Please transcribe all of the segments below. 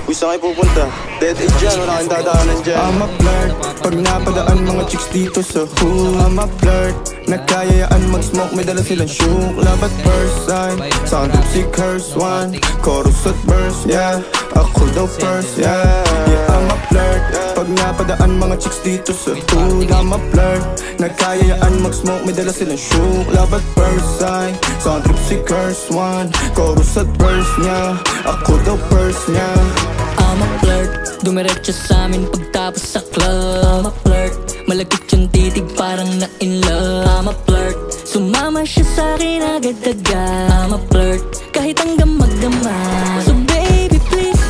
Uy, saan kayo pupunta? Dead end dyan, wala kang dadaanan dyan. I'm a flirt, pag napadaan mga chicks dito sa hood. I'm a flirt, nagkayayaan mag-smoke, may dala silang shook. Love at first sight, sound of si curse one. Chorus at verse, yeah, ako daw first, yeah. Yeah, I'm a flirt, pag napadaan mga chicks dito sa hood. I'm a flirt, nagkayayaan mag-smoke, may dala silang shook. Love at first sight, sound of si curse one. Chorus at verse niya, ako daw first niya. I'm a flirt, dumiretso sa amin pagtapos sa club. I'm a flirt, malagkit yung titig parang na in love. I'm a flirt, sumama siya sa akin agad-agad. I'm a flirt, kahit hanggang magdama. So baby please,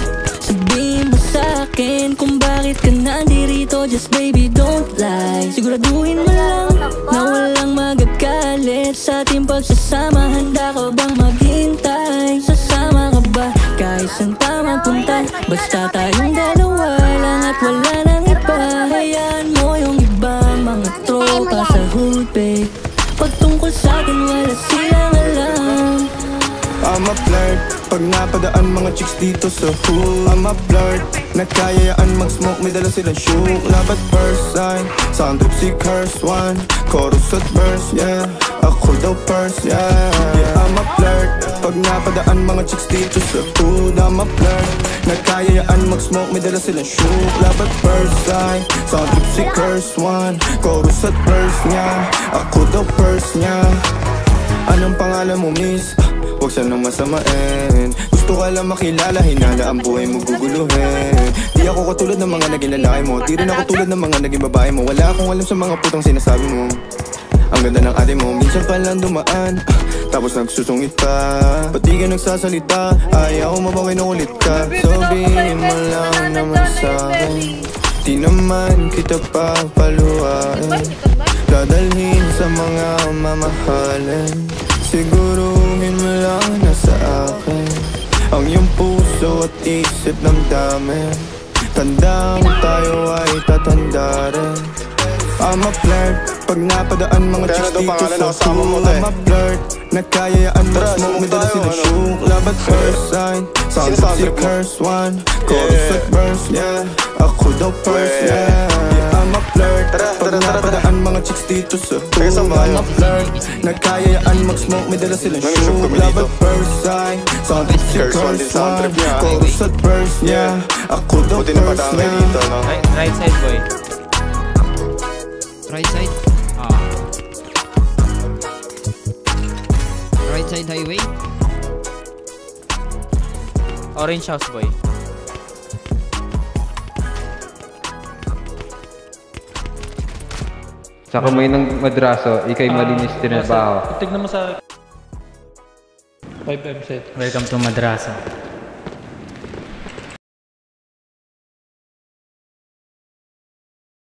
sabihin mo sa akin kung bakit ka nandirito. Just baby don't lie, siguraduhin mo lang na walang magagalit sa ating pagsasama. Handa ka bang maghintay? Sasama ka ba kahit saan pa mapunta? Basta tayong dalawa lang at wala nang iba. Hayaan mo yung iba, mga tropa sa hood, babe. Pagtungkol sa'kin wala silang alam. I'm a flirt, pag napadaan mga chicks dito sa hood. I'm a flirt, nagkayayaan mag-smoke, may dala silang shook. Love at first sight, sound of si curse one. Chorus at verse, yeah, ako daw first, yeah. Yeah, I'm a flirt, pag napadaan mga chicks dito sa hood. I'm a flirt, nagkayayaan mag-smoke, may dala silang shook. Love at first sight, sound of si curse one. Chorus at verse niya, ako daw first niya. Anong pangalan mo, miss? Huwag sanang masamain. Gusto ka lang makilala, hinala ang buhay mo guguluhin. Di ako katulad ng mga naging lalaki mo, di rin ako tulad ng mga naging babae mo. Wala akong alam sa mga putang sinasabi mo. Ang ganda ng ate mo, minsan pa lang dumaan, tapos nagsusungit pa. Ba't di ka nagsasalita? Ayaw mabawi na ulit ka. Sabihin mo lang naman sa'kin, di naman kita papaluhain. Dadalhin sa mga mamahalin. Siguruhin mo lang na sa akin ang iyong puso at isip ng dami. Tanda mo tayo ay tatanda rin. I'm a flirt, pag napadaan mga chicks dito sa hood. I'm a flirt, nagkayayaan mag-smoke, may dala silang shook. Love at first sight, sound of si curse one. Chorus at verse, yeah, ako daw first, yeah. I'm a flirt, pag napadaan mga chicks dito sa hood. I'm a flirt, nagkayayaan mag-smoke, may dala silang shook. Love at first sight, sound of si curse one. Chorus at verse, yeah, ako daw first, yeah. Right side, boy. Right side? Right side highway? Orange house, boy. Sa kamay ng madraso, ikay malinis tinabaho. Tignan mo sa 5M set. Welcome to Madrasa.